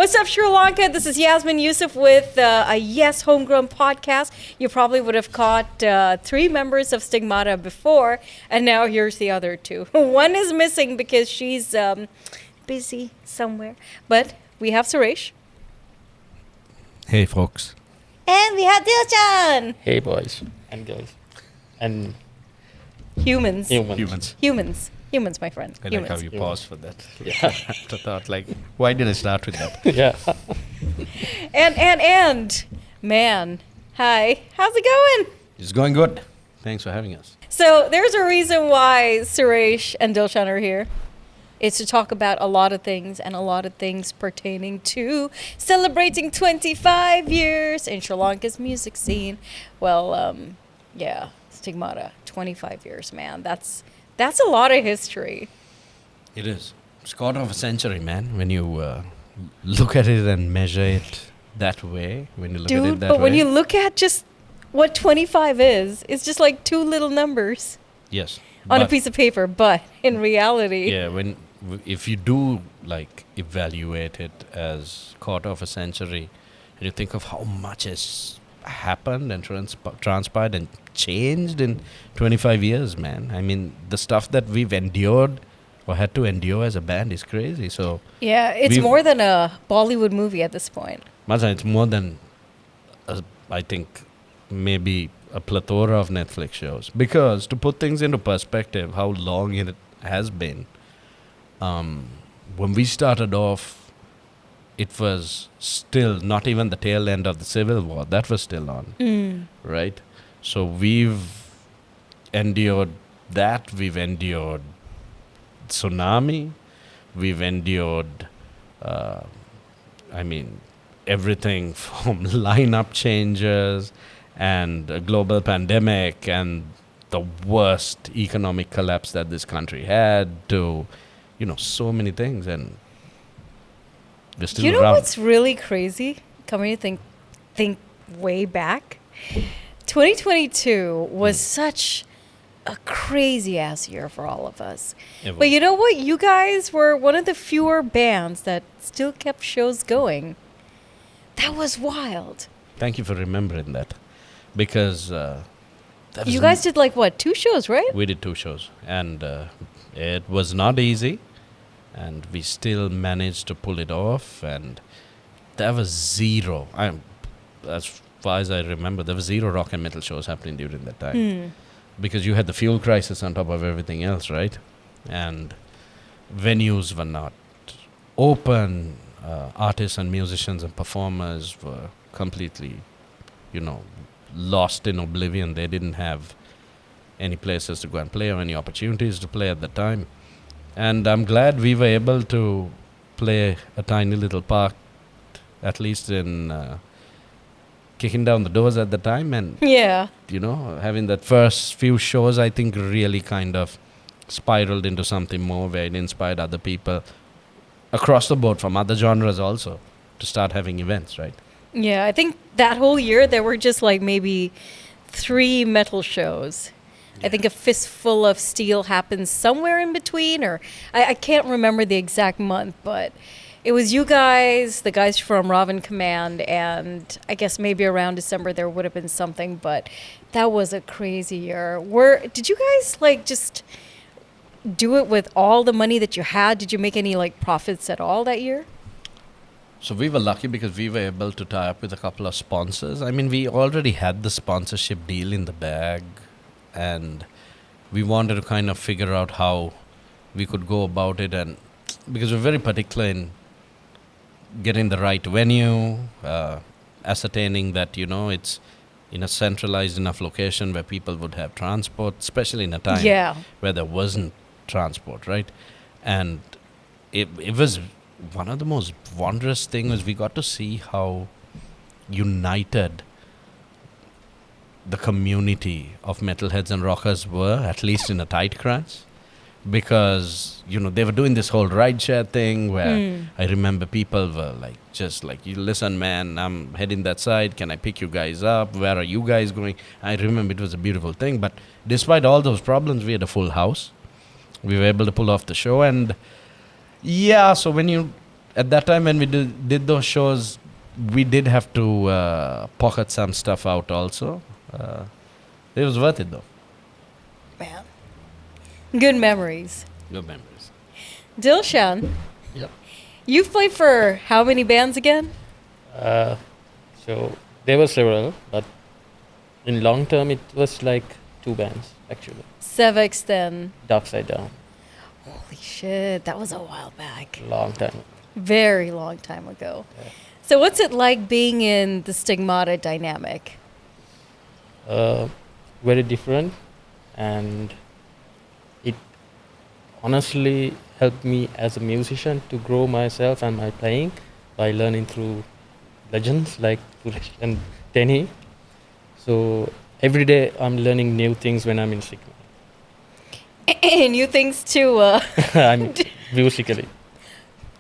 What's up, Sri Lanka? This is Yazmin Yousef with a Yes Homegrown podcast. You probably would have caught 3 members of Stigmata before, and now here's the other 2. One is missing because she's busy somewhere. But we have Suresh. Hey, folks. And we have Dilchan. Hey, boys and girls. And Humans. Humans, my friend. I Humans. like how you paused for that. Yeah. I thought, like, why did I start with that? Yeah. And, man, hi. How's it going? It's going good. Thanks for having us. So there's a reason why Suresh and Dilshan are here. It's to talk about a lot of things and a lot of things pertaining to celebrating 25 years in Sri Lanka's music scene. Well, yeah, Stigmata, 25 years, man. That's a lot of history. It is. It's quarter of a century, man, when you look at it and measure it that way. When you look at it that but way. when you look at just what 25 is, it's just like 2 little numbers Yes. on a but- piece of paper. But in reality, Yeah, if you do, like, evaluate it as quarter of a century, and you think of how much has happened and transpired and changed in 25 years, man. I mean, the stuff that we've endured or had to endure as a band is crazy. So, yeah, it's We've- more than a Bollywood movie at this point. Maza, it's more than, I think, maybe a plethora of Netflix shows. Because to put things into perspective, how long it has been, when we started off, it was still not even the tail end of the Civil War. That was still on, right? So we've endured that. We've endured tsunami. We've endured, everything from lineup changes and a global pandemic and the worst economic collapse that this country had to, so many things. And we're still You know around. what's really crazy? Coming to think way back, 2022 was such a crazy ass year for all of us. It But was. you know what? You guys were one of the fewer bands that still kept shows going. That was wild. Thank you for remembering that, because that You was guys did like what, 2 shows, right? we did 2 shows, and it was not easy, and we still managed to pull it off. And there was zero. As far as I remember, there was 0 rock and metal shows happening during that time, because you had the fuel crisis on top of everything else, right? And venues were not open. Artists and musicians and performers were completely, lost in oblivion. They didn't have any places to go and play or any opportunities to play at the time. And I'm glad we were able to play a tiny little part, at least in kicking down the doors at the time. And, Yeah. having that first few shows, I think, really kind of spiraled into something more, where it inspired other people across the board from other genres also to start having events, right? Yeah, I think that whole year there were just like maybe 3 metal shows. I think a Fistful of Steel happened somewhere in between, or I can't remember the exact month, but it was you guys, the guys from Raven Command, and I guess maybe around December there would have been something, but that was a crazy year. Did you guys like just do it with all the money that you had? Did you make any like profits at all that year? So we were lucky because we were able to tie up with a couple of sponsors. I mean, we already had the sponsorship deal in the bag, and we wanted to kind of figure out how we could go about it. And because we're very particular in getting the right venue, ascertaining that, it's in a centralized enough location where people would have transport, especially in a time Yeah. where there wasn't transport, right? And it was one of the most wondrous things. We got to see how united the community of metalheads and rockers were, at least in a tight crunch, because they were doing this whole rideshare thing where I remember people were like, just like, you listen, man, I'm heading that side, can I pick you guys up, where are you guys going? I remember it was a beautiful thing. But despite all those problems, we had a full house. We were able to pull off the show. And yeah, so when you at that time when we did those shows, we did have to pocket some stuff out also. It was worth it though. Man. Good memories. Good memories. Dilshan, Yep. you've played for how many bands again? So there were several, but in long term it was like 2 bands actually. Sevex then. Dark Side Down, Holy shit, that was a while back. long time. Very long time ago. Yeah. So what's it like being in the Stigmata dynamic? Very different, and it honestly helped me as a musician to grow myself and my playing by learning through legends like Suresh and Tenny. So every day I'm learning new things when I'm in Stigmata. New things to I'm musically.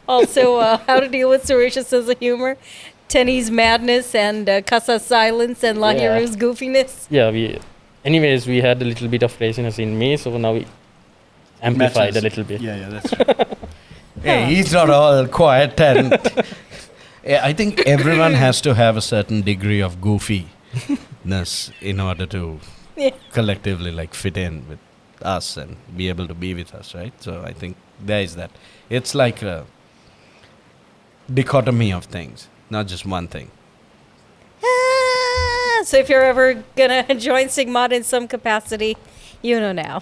also how to deal with Suresh's sense of humor, Tenny's madness, and Kasa's silence, and Lahiru's goofiness. Yeah, we had a little bit of craziness in me, so now we amplified a little bit. Yeah, that's right. Hey, he's not all quiet and. Yeah, I think everyone has to have a certain degree of goofiness in order to Yeah. collectively like fit in with us and be able to be with us, right? So I think there is that. It's like a dichotomy of things, not just one thing. So if you're ever gonna join Stigmata in some capacity, you know now.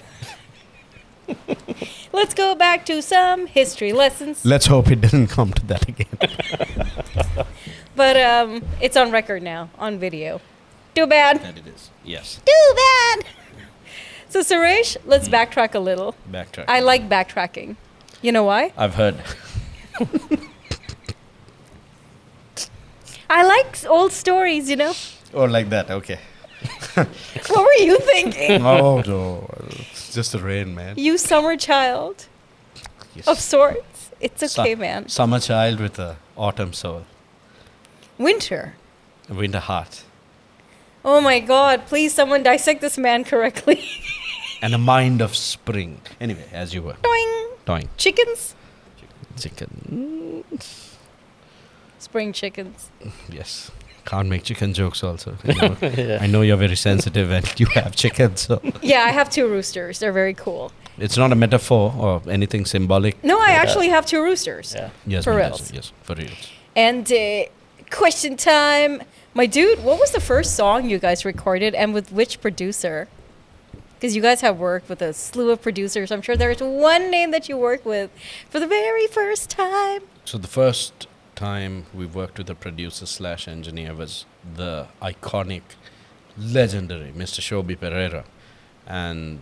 Let's go back to some history lessons. Let's hope it doesn't come to that again. But it's on record now, on video. Too bad. That it is. Yes. Too bad. So Suresh, let's backtrack a little. Backtrack. I like backtracking. You know why? I've heard. I like old stories, you know? Or like that, okay. What were you thinking? Oh, no. It's just the rain, man. You summer child Yes. of sorts. It's Su- okay, man. Summer child with a autumn soul. Winter. A winter heart. Oh my god, please someone dissect this man correctly. And a mind of spring. Anyway, as you were. Doing. Toying. Chickens? Chicken. Spring chickens. Yes. Can't make chicken jokes also. You know. Yeah. I know you're very sensitive and you have chickens, so Yeah, I have 2 roosters. They're very cool. it's not a metaphor or anything symbolic. No, I Yeah. actually have 2 roosters. Yeah. Yes, For ma'am, reals. yes, for reals. And question time. My dude, what was the first song you guys recorded and with which producer? Because you guys have worked with a slew of producers. I'm sure there's one name that you worked with for the very first time. So the first time we worked with a producer slash engineer was the iconic, legendary Mr. Shobi Pereira. And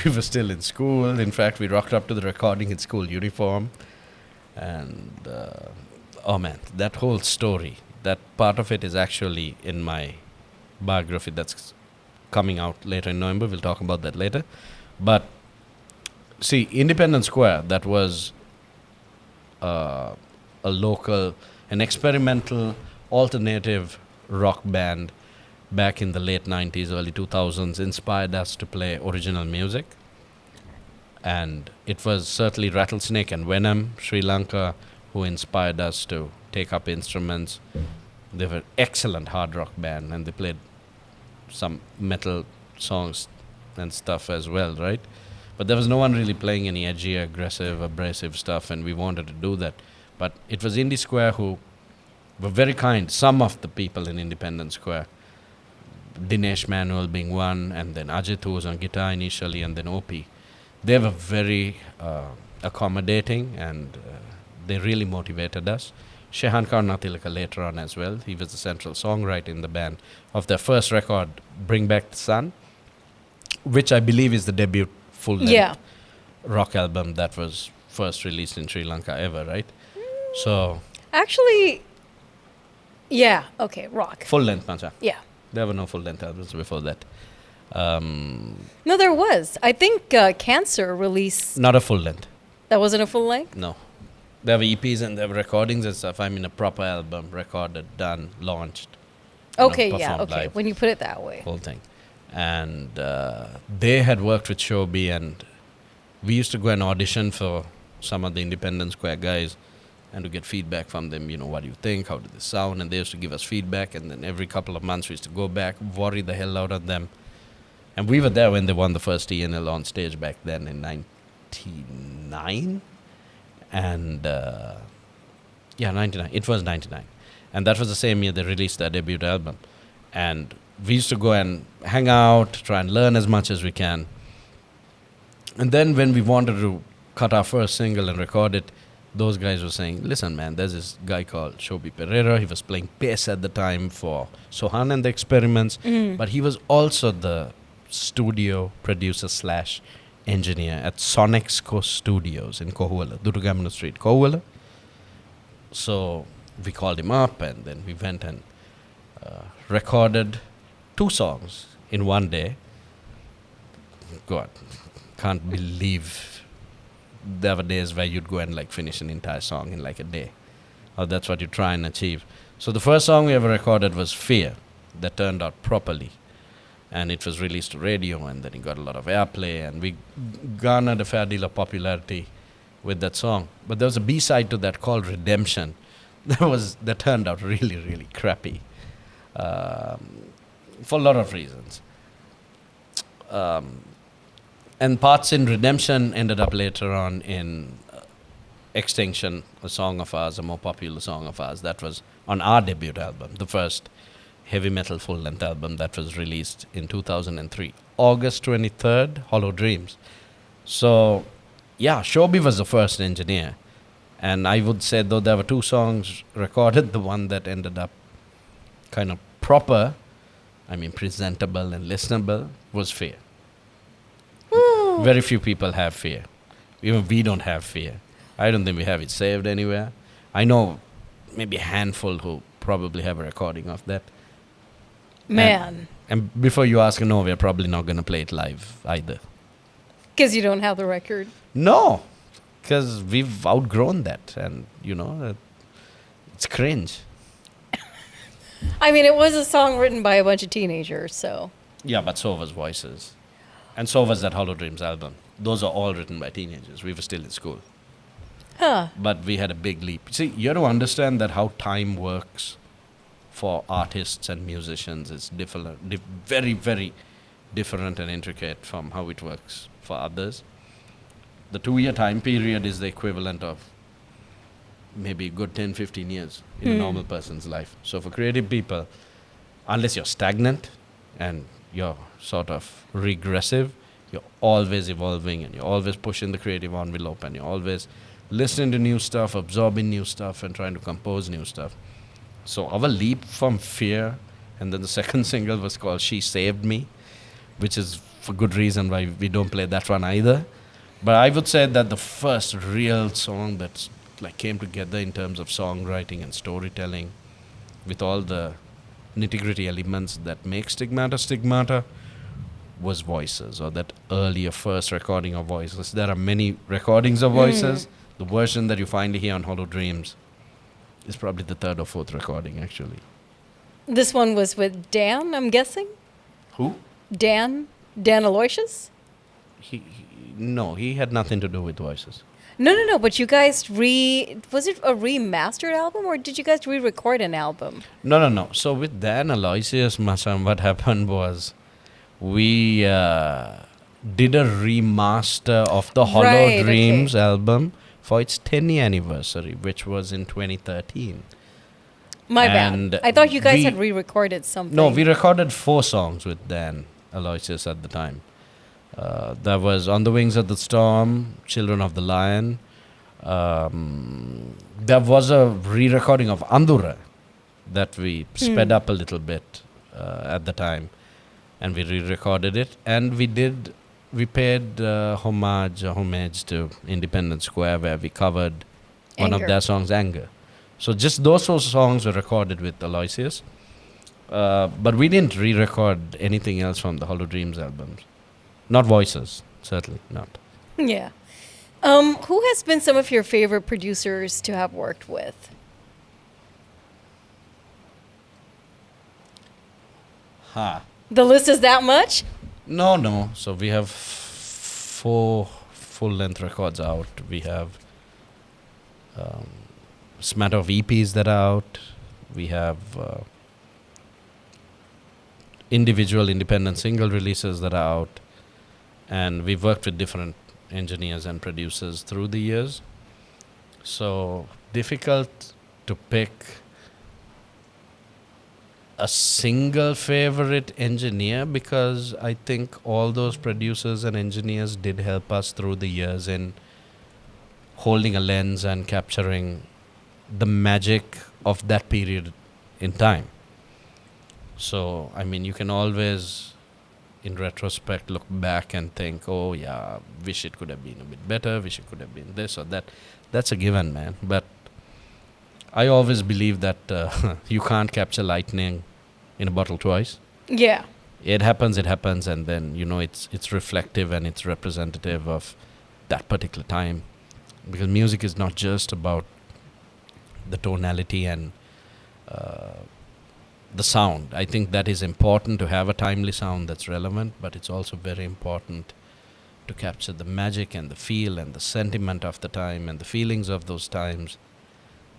we were still in school. In fact, we rocked up to the recording in school uniform. And, oh man, that whole story, that part of it is actually in my biography that's coming out later in November. We'll talk about that later. But, see, Independence Square, that was a local, an experimental, alternative rock band back in the late 90s, early 2000s, inspired us to play original music. And it was certainly Rattlesnake and Venom, Sri Lanka, who inspired us to take up instruments. They were excellent hard rock band, and they played some metal songs and stuff as well, right? But there was no one really playing any edgy, aggressive, abrasive stuff, and we wanted to do that. But it was Indie Square who were very kind. Some of the people in Independence Square, Dinesh Manuel being one, and then Ajit, who was on guitar initially, and then OP. They were very accommodating, and they really motivated us. Shehan Karnatilaka later on as well. He was the central songwriter in the band of their first record, Bring Back the Sun, which I believe is the debut full-length Yeah. rock album that was first released in Sri Lanka ever, right? So, Actually, yeah. Okay, rock. full-length, Mancha. Yeah. There were no full-length albums before that. No, there was. I think Cancer released. Not a full-length, That wasn't a full length? no. There were EPs and there were recordings and stuff. I mean, a proper album, recorded, done, launched. you know, Okay, yeah, performed okay. live. When you put it that way. Whole thing. And they had worked with Shobi, and we used to go and audition for some of the Independence Square guys. and to get feedback from them. What do you think? How did this sound? And they used to give us feedback, and then every couple of months we used to go back, worry the hell out of them. And we were there when they won the first ENL on stage back then in 99. And 99. It was 99. And that was the same year they released their debut album. And we used to go and hang out, try and learn as much as we can. And then when we wanted to cut our first single and record it, those guys were saying, listen, man, there's this guy called Shobi Pereira. He was playing bass at the time for Sohan and the Experiments. But he was also the studio producer / engineer at Sonics Coast Studios in Kohuala, Durugamana Street, Kohuala. So we called him up, and then we went and recorded 2 songs in one day. God, can't believe there were days where you'd go and finish an entire song in a day. Or that's what you try and achieve. So the first song we ever recorded was Fear, that turned out properly. And it was released to radio, and then it got a lot of airplay, and we garnered a fair deal of popularity with that song. But there was a B-side to that called Redemption. That turned out really, really crappy. For a lot of reasons. And parts in Redemption ended up later on in Extinction, a song of ours, a more popular song of ours. That was on our debut album, the first heavy metal full-length album that was released in 2003. August 23rd, Hollow Dreams. So, yeah, Shobi was the first engineer. And I would say, though there were 2 songs recorded, the one that ended up kind of proper, presentable and listenable, was Fear. Woo. Very few people have Fear. Even we don't have Fear. I don't think we have it saved anywhere. I know maybe a handful who probably have a recording of that. Man. And before you ask, no, we're probably not going to play it live either. Because you don't have the record. No, because we've outgrown that, and it's cringe. It was a song written by a bunch of teenagers, so. Yeah, but so was Voices. And so was that Hollow Dreams album. Those are all written by teenagers. We were still in school. Huh. But we had a big leap. See, you have to understand that how time works for artists and musicians is very, very different and intricate from how it works for others. The 2-year time period is the equivalent of maybe a good 10, 15 years in a normal person's life. So for creative people, unless you're stagnant and you're sort of regressive, you're always evolving, and you're always pushing the creative envelope, and you're always listening to new stuff, absorbing new stuff, and trying to compose new stuff. So our leap from Fear, and then the second single was called She Saved Me, which is for good reason why we don't play that one either. But I would say that the first real song that's came together in terms of songwriting and storytelling with all the nitty-gritty elements that make Stigmata was Voices, or that earlier first recording of Voices. There are many recordings of Voices. The version that you finally hear on Hollow Dreams is probably the 3rd or 4th recording, actually. This one was with Dan, I'm guessing? Who? Dan Aloysius? No, he had nothing to do with Voices. No, but you guys was it a remastered album, or did you guys re-record an album? No. So with Dan Aloysius, Masam, what happened was we did a remaster of the Hollow Dreams album for its 10th anniversary, which was in 2013. My bad. I thought you guys had re-recorded something. No, we recorded 4 songs with Dan Aloysius at the time. There was On the Wings of the Storm, Children of the Lion. There was a re-recording of Andura that we sped up a little bit at the time, and we re-recorded it. And we paid homage to Independence Square, where we covered one of their songs, Anger. So just those 4 songs were recorded with Aloysius. But we didn't re-record anything else from the Hollow Dreams albums. Not Voices, certainly not. Yeah. Who has been some of your favorite producers to have worked with? The list is that much? No. So we have 4 full-length records out. We have smatter of EPs that are out. We have individual independent single releases that are out. And we've worked with different engineers and producers through the years. So difficult to pick a single favorite engineer, because I think all those producers and engineers did help us through the years in holding a lens and capturing the magic of that period in time. So, I mean, you can always, in retrospect, look back and think, oh yeah, wish it could have been a bit better, wish it could have been this or that. That's a given, man. But I always believe that you can't capture lightning in a bottle twice. Yeah. It happens, and then, it's reflective and it's representative of that particular time. Because music is not just about the tonality and the sound. I think that is important to have a timely sound that's relevant, but it's also very important to capture the magic and the feel and the sentiment of the time and the feelings of those times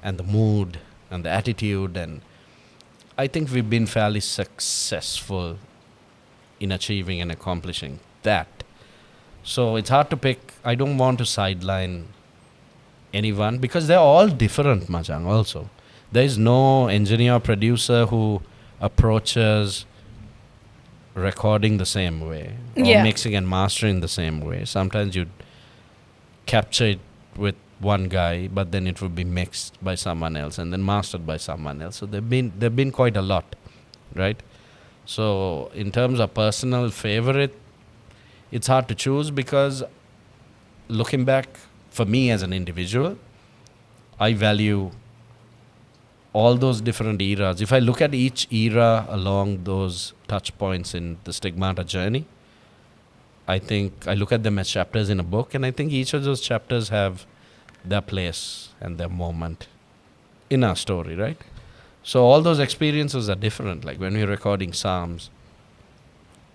and the mood and the attitude. And I think we've been fairly successful in achieving and accomplishing that. So it's hard to pick. I don't want to sideline anyone because they're all different, Majang, also. There is no engineer or producer who approaches recording the same way or Yeah. mixing and mastering the same way. Sometimes you'd capture it with one guy, but then it would be mixed by someone else and then mastered by someone else. So there've been quite a lot, right? So in terms of personal favorite, it's hard to choose because looking back, for me as an individual, I value all those different eras. If I look at each era along those touch points in the Stigmata journey, I think I look at them as chapters in a book, and I think each of those chapters have their place and their moment in our story, right? So all those experiences are different. Like when we were recording Psalms,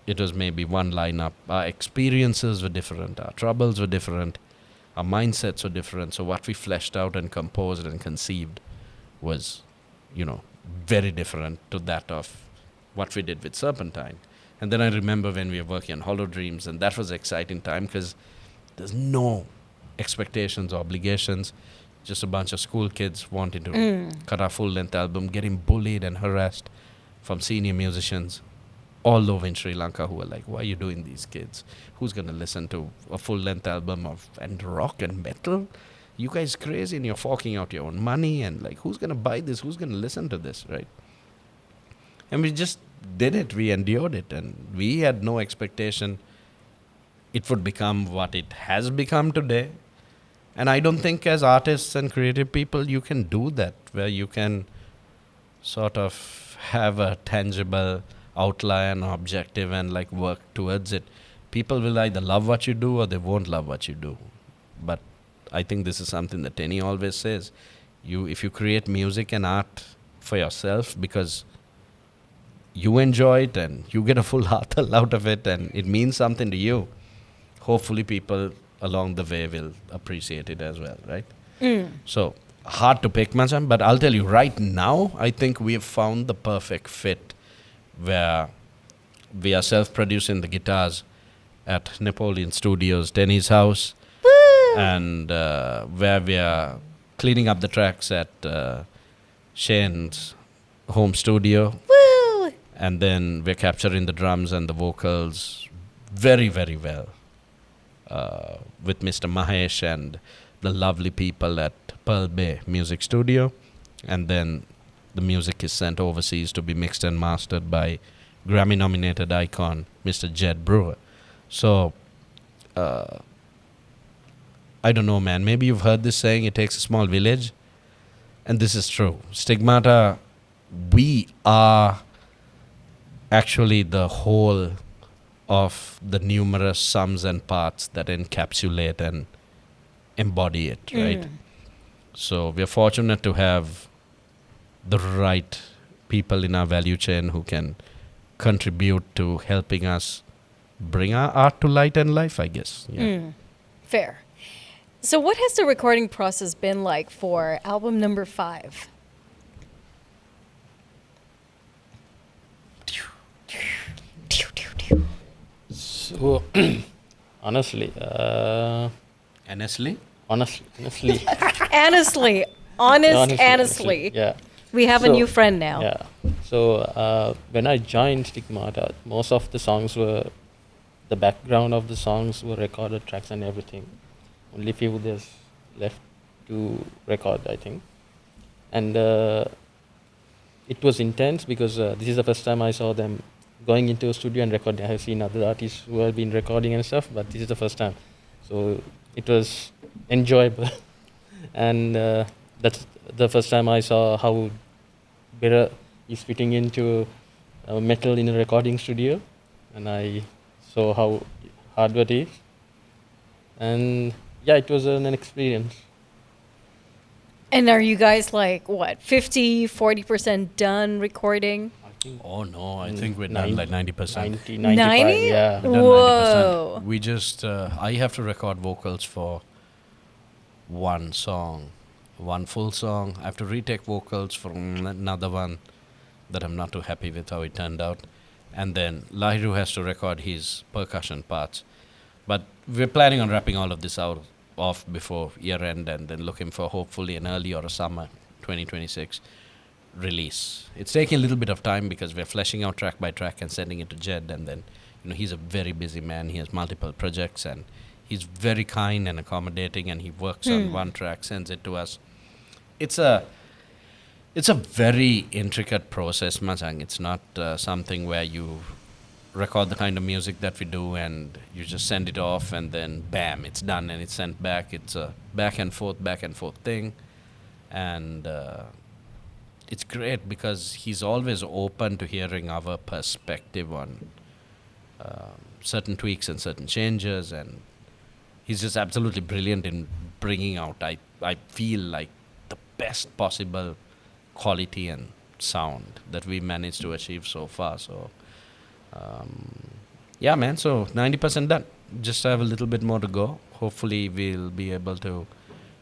it was maybe one lineup. Our experiences were different. Our troubles were different. Our mindsets were different. So what we fleshed out and composed and conceived was, very different to that of what we did with Serpentine. And then I remember when we were working on Hollow Dreams, and that was an exciting time because there's no expectations or obligations, just a bunch of school kids wanting to cut our full-length album, getting bullied and harassed from senior musicians all over in Sri Lanka who were like, why are you doing these kids? Who's going to listen to a full-length album and rock and metal? You guys crazy and you're forking out your own money and like, who's going to buy this? Who's going to listen to this, right? And we just did it. We endured it. And we had no expectation it would become what it has become today. And I don't think as artists and creative people, you can do that, where you can sort of have a tangible outline, objective, and like work towards it. People will either love what you do or they won't love what you do. But I think this is something that Tenny always says. If you create music and art for yourself because you enjoy it and you get a full heart out of it and it means something to you, hopefully people along the way will appreciate it as well, right? So hard to pick, Machan, but I'll tell you right now, I think we have found the perfect fit where we are self-producing the guitars at Napoleon Studios, Tenny's house, and where we are cleaning up the tracks at Shane's home studio. Woo! And then we're capturing the drums and the vocals very, very well with Mr. Mahesh and the lovely people at Pearl Bay Music Studio. And then the music is sent overseas to be mixed and mastered by Grammy-nominated icon Mr. Jed Brewer. So, I don't know, man. Maybe you've heard this saying, it takes a small village. And this is true. Stigmata, we are actually the whole of the numerous sums and parts that encapsulate and embody it, right? So we're fortunate to have the right people in our value chain who can contribute to helping us bring our art to light and life, I guess. Yeah. Fair. So, what has the recording process been like for album number 5? So honestly, Honestly? honestly, Honestly. yeah. We have a So, new friend now. Yeah. So when I joined Stigmata, most of the songs were the background of the songs were recorded tracks and everything. Only few there's left to record, I think. And it was intense because this is the first time I saw them going into a studio and recording. I have seen other artists who have been recording and stuff, but this is the first time. So it was enjoyable. And that's the first time I saw how better is fitting into metal in a recording studio. And I saw how hard it is. And yeah, it was an experience. And are you guys like, what, 50, 40% done recording? I think Oh no, I think we're done like 90%. 90, 95, 90? yeah. We're done Whoa. 90%. We just, I have to record vocals for one song, one full song. I have to retake vocals for another one that I'm not too happy with how it turned out. And then Lahiru has to record his percussion parts. But we're planning on wrapping all of this out off before year end and then looking for hopefully an early or a summer 2026 release. It's taking a little bit of time because we're fleshing out track by track and sending it to Jed, and then he's a very busy man. He has multiple projects and he's very kind and accommodating, and he works on one track, sends it to us. It's a very intricate process, Masang. It's not something where you record the kind of music that we do and you just send it off and then bam, it's done and it's sent back. It's a back and forth thing. And it's great because he's always open to hearing our perspective on certain tweaks and certain changes, and he's just absolutely brilliant in bringing out, I feel like, the best possible quality and sound that we managed to achieve so far. So yeah, man, so 90% done. Just have a little bit more to go. Hopefully we'll be able to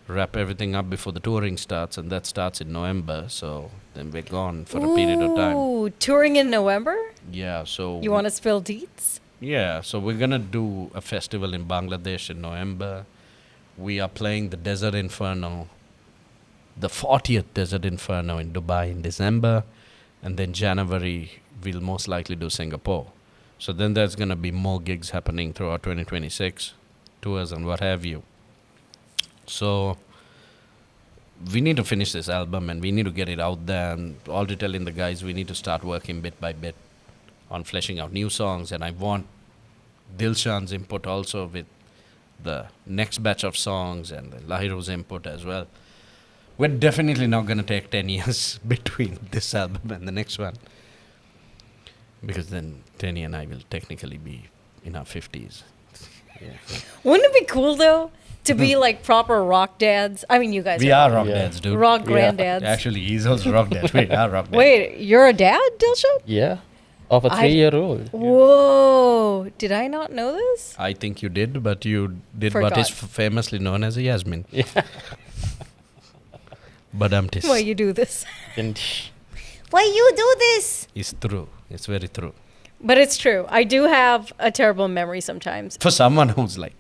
wrap everything up before the touring starts, and that starts in November, so then we're gone for a period of time. Ooh, touring in November? Yeah, so You want to spill deets? yeah, so we're gonna do a festival in Bangladesh in November. We are playing the Desert Inferno, the 40th Desert Inferno in Dubai in December, and then January we'll most likely do Singapore. So then there's gonna be more gigs happening throughout 2026, tours and what have you. So we need to finish this album and we need to get it out there, and already telling the guys we need to start working bit by bit on fleshing out new songs, and I want Dilshan's input also with the next batch of songs and Lahiru's input as well. We're definitely not going to take 10 years between this album and the next one, because then Tenny and I will technically be in our 50s. Yeah. Wouldn't it be cool, though, to be like proper rock dads? I mean, you guys We are are rock Yeah. dads, dude. rock Yeah. granddads. Actually, he's also rock dad. We are rock dads. Wait, you're a dad, Dilshan? Yeah. Of a I- 3-year-old. Whoa. Did I not know this? I think you did, but you did what is Forgot. famously known as a Yazmin. Yeah. Badamtis. Why you do this? And Why you do this? It's true. It's very true. But it's true. I do have a terrible memory sometimes. For someone who's like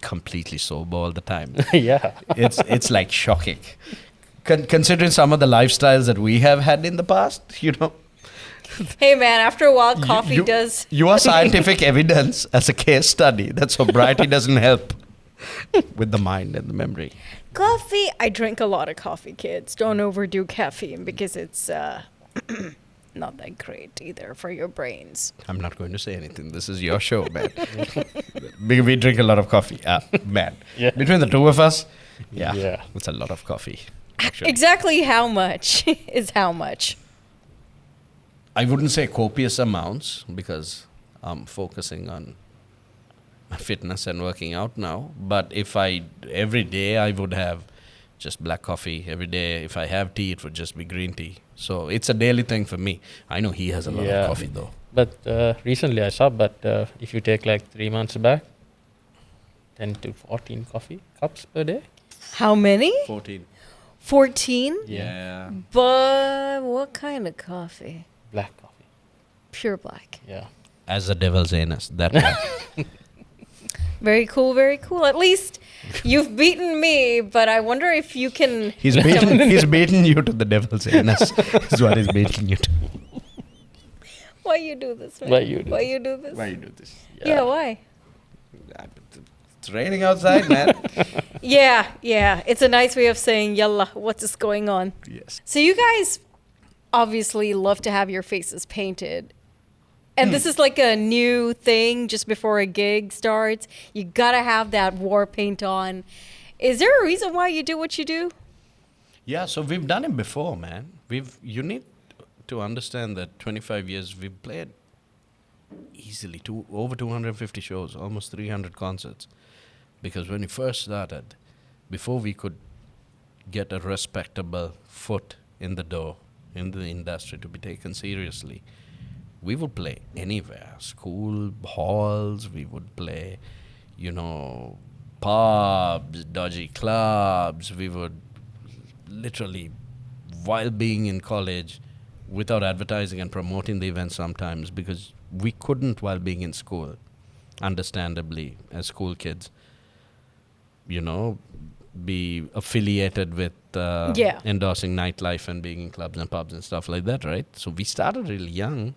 completely sober all the time, yeah. it's like shocking. Considering some of the lifestyles that we have had in the past, Hey, man, after a while, you- coffee you, does. You are scientific evidence as a case study that sobriety doesn't help with the mind and the memory. Coffee. I drink a lot of coffee, kids. Don't overdo caffeine because it's not that great either for your brains. I'm not going to say anything. This is your show, man. We drink a lot of coffee. Man. Yeah. Between the two of us, yeah, Yeah. it's a lot of coffee. Actually. Exactly how much is how much? I wouldn't say copious amounts because I'm focusing on my fitness and working out now. But every day I would have just black coffee. Every day, if I have tea, it would just be green tea. So it's a daily thing for me. I know he has a lot Yeah. of coffee though. But recently I saw, but if you take like 3 months back, 10 to 14 coffee cups per day. How many? 14. 14? Yeah. But what kind of coffee? Black coffee. Pure black. Yeah. As the devil's anus. That one. Very cool, very cool. At least you've beaten me, but I wonder if you can... He's beaten you to the devil's anus. Is what he's beating you to. Why you do this, man? Why you do Why this? you do this? Why you do this? Yeah, why? It's raining outside, man. Yeah. It's a nice way of saying, yalla, what is going on? Yes. So you guys obviously love to have your faces painted. And this is like a new thing just before a gig starts. You gotta have that war paint on. Is there a reason why you do what you do? Yeah, so we've done it before, man. You need to understand that 25 years we've played easily over 250 shows, almost 300 concerts. Because when we first started, before we could get a respectable foot in the door in the industry to be taken seriously, we would play anywhere, school, halls, we would play, pubs, dodgy clubs. We would literally, while being in college, without advertising and promoting the event sometimes, because we couldn't while being in school, understandably, as school kids, be affiliated with endorsing nightlife and being in clubs and pubs and stuff like that, right? So we started really young.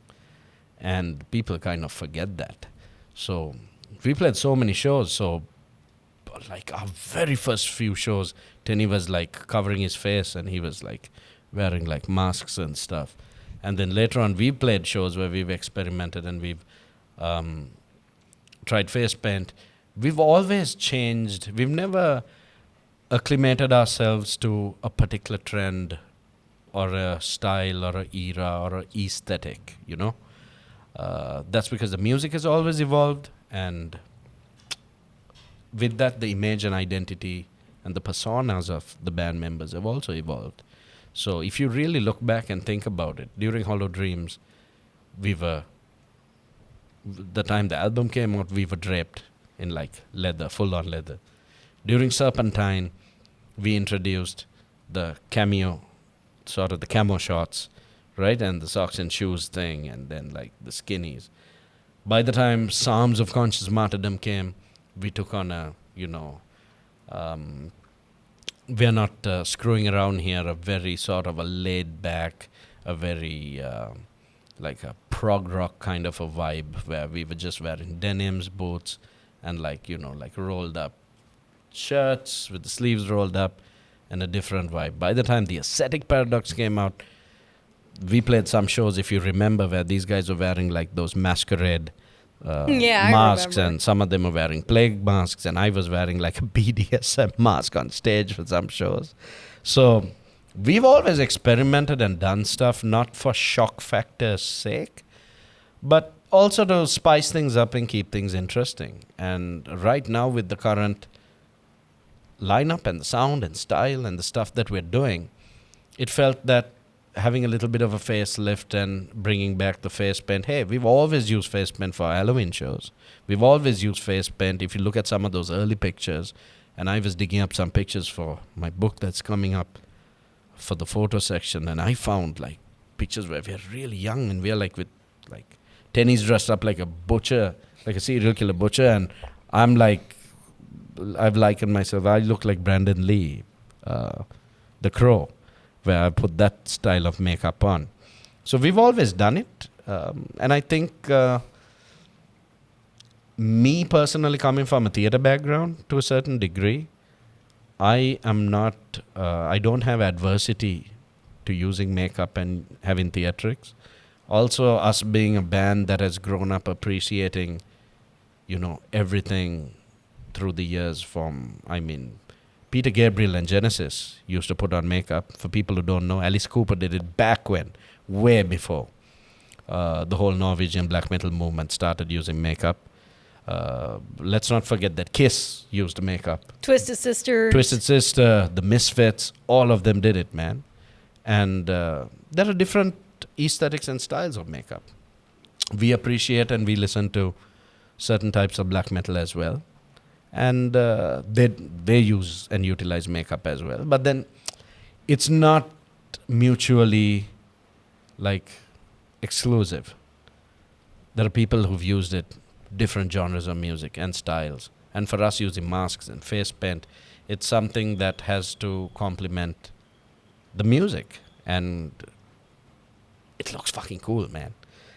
And people kind of forget that. So we played so many shows. So like our very first few shows, Tenny was like covering his face and he was like wearing like masks and stuff. And then later on we played shows where we've experimented and we've tried face paint. We've always changed. We've never acclimated ourselves to a particular trend or a style or an era or an aesthetic, That's because the music has always evolved, and with that, the image and identity and the personas of the band members have also evolved. So if you really look back and think about it, during Hollow Dreams, the time the album came out, we were draped in like leather, full-on leather. During Serpentine, we introduced the cameo, sort of the camo shots, right? And the socks and shoes thing, and then like the skinnies. By the time Psalms of Conscious Martyrdom came, we took on we're not screwing around here, a very sort of a laid back, a very like a prog rock kind of a vibe, where we were just wearing denims, boots, and like rolled up shirts with the sleeves rolled up, and a different vibe. By the time the Ascetic Paradox came out, we played some shows, if you remember, where these guys were wearing like those masquerade masks, and some of them were wearing plague masks, and I was wearing like a BDSM mask on stage for some shows. So we've always experimented and done stuff, not for shock factor's sake, but also to spice things up and keep things interesting. And right now, with the current lineup and the sound and style and the stuff that we're doing, it felt that having a little bit of a facelift and bringing back the face paint. Hey, we've always used face paint for our Halloween shows. We've always used face paint. If you look at some of those early pictures, and I was digging up some pictures for my book that's coming up for the photo section, and I found like pictures where we're really young and we're like with like Tenny's dressed up like a butcher, like a serial killer butcher, and I'm like, I've likened myself, I look like Brandon Lee, the Crow, where I put that style of makeup on. So we've always done it. And I think me personally, coming from a theater background to a certain degree, I don't have adversity to using makeup and having theatrics. Also, us being a band that has grown up appreciating, everything through the years Peter Gabriel and Genesis used to put on makeup. For people who don't know, Alice Cooper did it back when, way before the whole Norwegian black metal movement started using makeup. Let's not forget that Kiss used makeup. Twisted Sister, the Misfits, all of them did it, man. And there are different aesthetics and styles of makeup. We appreciate and we listen to certain types of black metal as well. and they use and utilize makeup as well. But then it's not mutually like exclusive. There are people who've used it, different genres of music and styles. And for us, using masks and face paint, it's something that has to complement the music. And it looks fucking cool, man.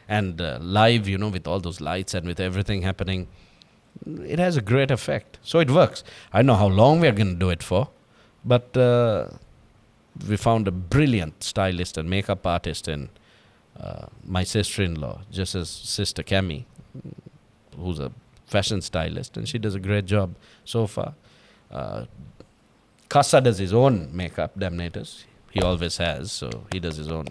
And live, with all those lights and with everything happening, it has a great effect. So it works. I don't know how long we're going to do it for, but we found a brilliant stylist and makeup artist in my sister-in-law, just as sister Cami, who's a fashion stylist, and she does a great job so far. Kassa does his own makeup, damnators. He always has, so he does his own.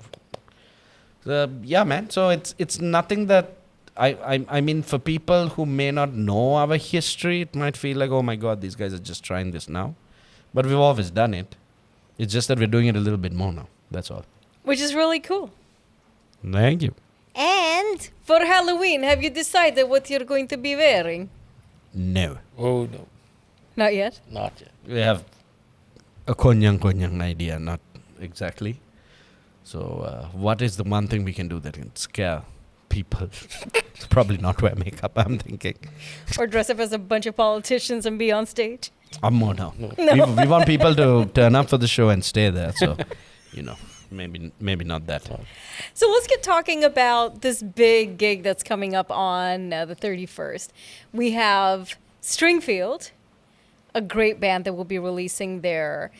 Yeah, man. So it's nothing that I mean, for people who may not know our history, it might feel like, oh my God, these guys are just trying this now. But we've always done it. It's just that we're doing it a little bit more now. That's all. Which is really cool. Thank you. And for Halloween, have you decided what you're going to be wearing? No. Oh no, Not yet. not yet. We have a konyang idea, not exactly. So what is the one thing we can do that can scare people? It's probably not wear makeup, I'm thinking. Or dress up as a bunch of politicians and be on stage? More now. No. We want people to turn up for the show and stay there. So, maybe not that. So let's get talking about this big gig that's coming up on the 31st. We have Stringfield, a great band that will be releasing their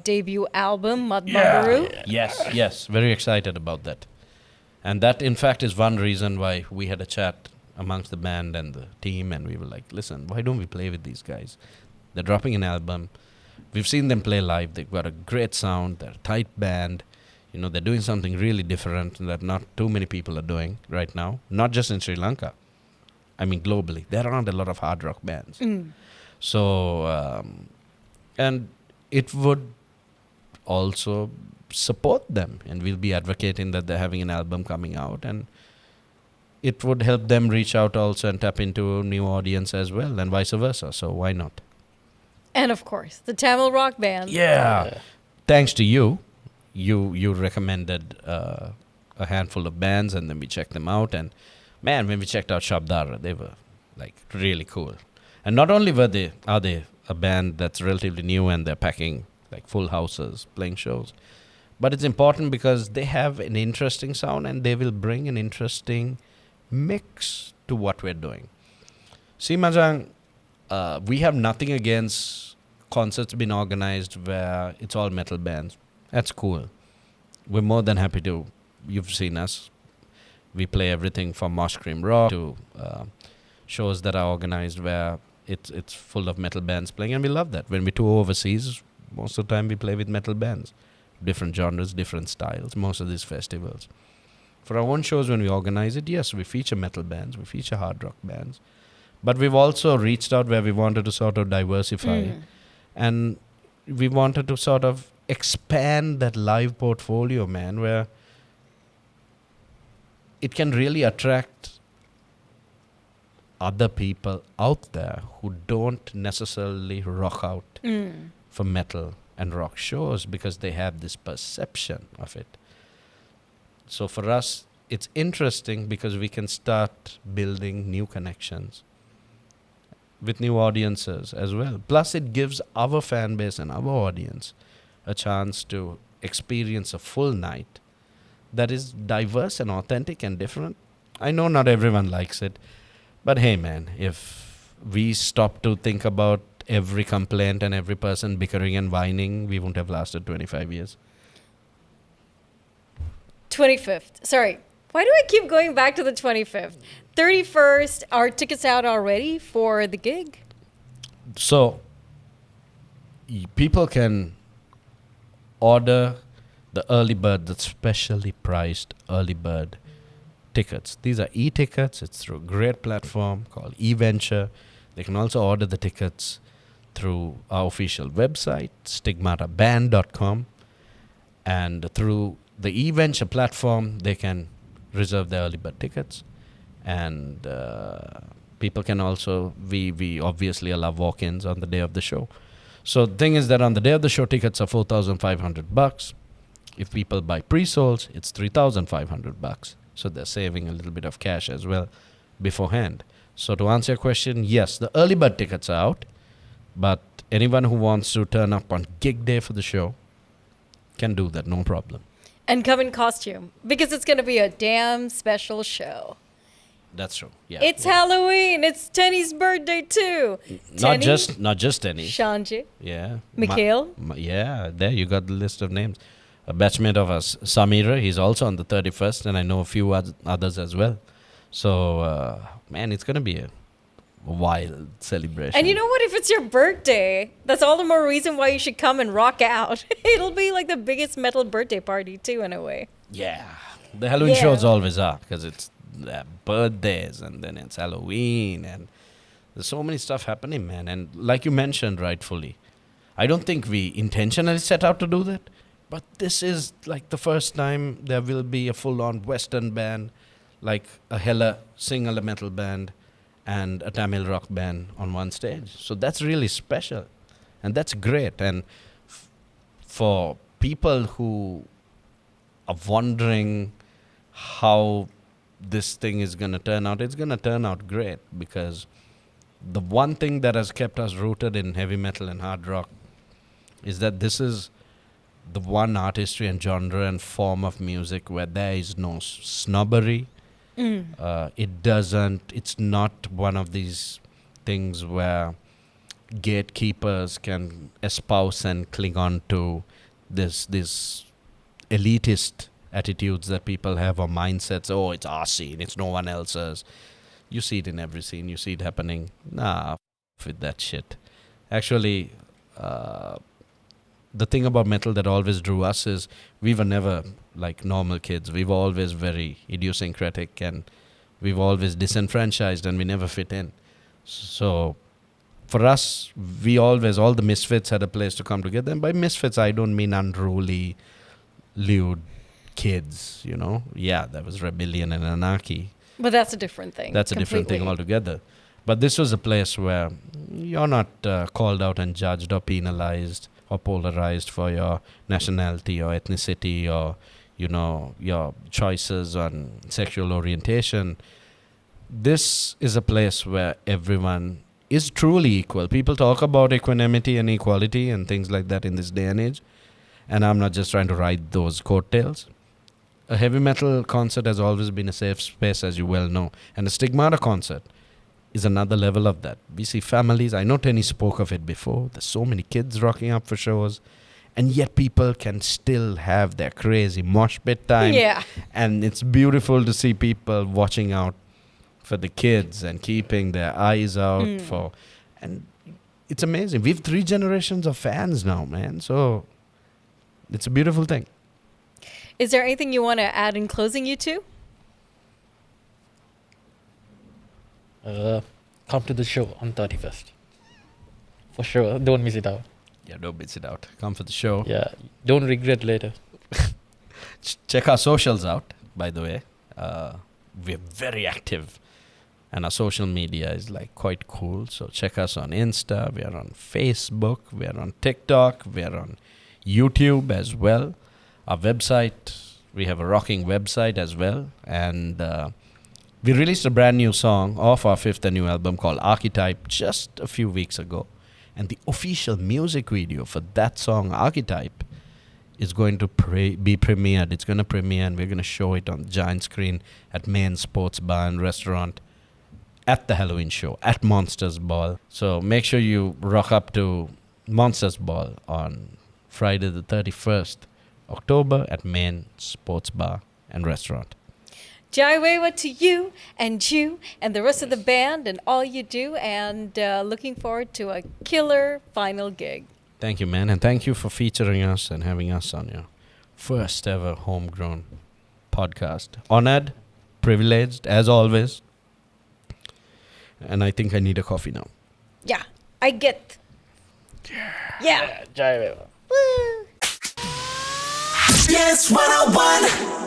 debut album, Mud Bugaroo. Yes. Very excited about that. And that, in fact, is one reason why we had a chat amongst the band and the team, and we were like, listen, why don't we play with these guys? They're dropping an album. We've seen them play live. They've got a great sound. They're a tight band. They're doing something really different that not too many people are doing right now. Not just in Sri Lanka. I mean, globally. There aren't a lot of hard rock bands. So, and it would also support them. And we'll be advocating that they're having an album coming out. And it would help them reach out also and tap into a new audience as well, and vice versa. So why not? And of course, the Tamil rock band. Yeah. Thanks to you. You recommended a handful of bands, and then we checked them out. And man, when we checked out Shabdara, they were like really cool. And not only are they a band that's relatively new and they're packing like full houses, playing shows, but it's important because they have an interesting sound and they will bring an interesting mix to what we're doing. See, Majang, we have nothing against concerts being organized where it's all metal bands. That's cool. We're more than happy to. You've seen us. We play everything from Mosh Cream Rock to shows that are organized where it's full of metal bands playing, and we love that. When we tour overseas, most of the time we play with metal bands. Different genres, different styles, most of these festivals. For our own shows, when we organize it, yes, we feature metal bands, we feature hard rock bands. But we've also reached out where we wanted to sort of diversify. And we wanted to sort of expand that live portfolio, man, where it can really attract other people out there who don't necessarily rock out for metal and rock shows because they have this perception of it. So for us, it's interesting because we can start building new connections with new audiences as well. Plus, it gives our fan base and our audience a chance to experience a full night that is diverse and authentic and different. I know not everyone likes it, but hey, man, if we stop to think about every complaint and every person bickering and whining, we won't have lasted 25 years. 25th. Sorry. Why do I keep going back to the 25th? 31st, are tickets out already for the gig? So, people can order the early bird, the specially priced early bird tickets. These are e-tickets. It's through a great platform called eVenture. They can also order the tickets through our official website, stigmataband.com. And through the eVenture platform, they can reserve their early bird tickets. And People can also, we obviously allow walk-ins on the day of the show. So the thing is that on the day of the show, tickets are $4,500. If people buy pre-sold, it's $3,500. So they're saving a little bit of cash as well beforehand. So to answer your question, yes, the early bird tickets are out, but anyone who wants to turn up on gig day for the show can do that, no problem. And come in costume because it's going to be a damn special show. That's true. Yeah. It's yeah. Halloween. It's Tenny's birthday too. Not just Tenny. Shanji. Yeah. Mikhail. Yeah, there you got the list of names. A batchmate of us, Samira, he's also on the 31st, and I know a few others as well. So, man, it's going to be a wild celebration. And you know what? If it's your birthday, that's all the more reason why you should come and rock out. It'll be like the biggest metal birthday party too, in a way. Yeah. The Halloween Yeah. shows always are because it's birthdays and then it's Halloween and there's so many stuff happening, man. And like you mentioned rightfully, I don't think we intentionally set out to do that, but this is like the first time there will be a full-on Western band, like a hella single metal band and a Tamil rock band on one stage. So that's really special and that's great. And for people who are wondering how this thing is going to turn out, it's going to turn out great, because the one thing that has kept us rooted in heavy metal and hard rock is that this is the one artistry and genre and form of music where there is no snobbery. It's not one of these things where gatekeepers can espouse and cling on to this elitist attitudes that people have, or mindsets. Oh, it's our scene, it's no one else's. You see it in every scene, you see it happening. Nah, with that shit. Actually, the thing about metal that always drew us is we were never like normal kids. We were always very idiosyncratic and we were always disenfranchised and we never fit in. So for us, all the misfits had a place to come together. And by misfits, I don't mean unruly, lewd kids, you know. Yeah, there was rebellion and anarchy. But that's a different thing. That's a different thing altogether. But this was a place where you're not called out and judged or penalized or polarized for your nationality or ethnicity or, you know, your choices on sexual orientation. This is a place where everyone is truly equal. People talk about equanimity and equality and things like that in this day and age. And I'm not just trying to ride those coattails. A heavy metal concert has always been a safe space, as you well know. And a Stigmata concert is another level of that. We see families. I know Tenny spoke of it before. There's so many kids rocking up for shows. And yet people can still have their crazy mosh pit time. Yeah. And it's beautiful to see people watching out for the kids and keeping their eyes out for... And it's amazing. We have 3 generations of fans now, man. So it's a beautiful thing. Is there anything you want to add in closing, you two? Come to the show on 31st. For sure. Don't miss it out. Yeah, don't miss it out. Come for the show. Yeah. Don't regret later. Check our socials out, by the way. We're very active. And our social media is like quite cool. So check us on Insta. We are on Facebook. We are on TikTok. We are on YouTube as well. Our website, we have a rocking website as well. And we released a brand new song off our 5th and new album called Archetype just a few weeks ago. And the official music video for that song, Archetype, is going to be premiered. It's going to premiere and we're going to show it on the giant screen at Main Sports Bar and Restaurant at the Halloween show, at Monsters Ball. So make sure you rock up to Monsters Ball on Friday the 31st October at Main Sports Bar and Restaurant. Jai Wewa to you and the rest of the band and all you do, and looking forward to a killer final gig. Thank you, man. And thank you for featuring us and having us on your first ever homegrown podcast. Honored, privileged, as always. And I think I need a coffee now. Yeah, I get. Yeah. Jai Veva. Woo. Yes, 101.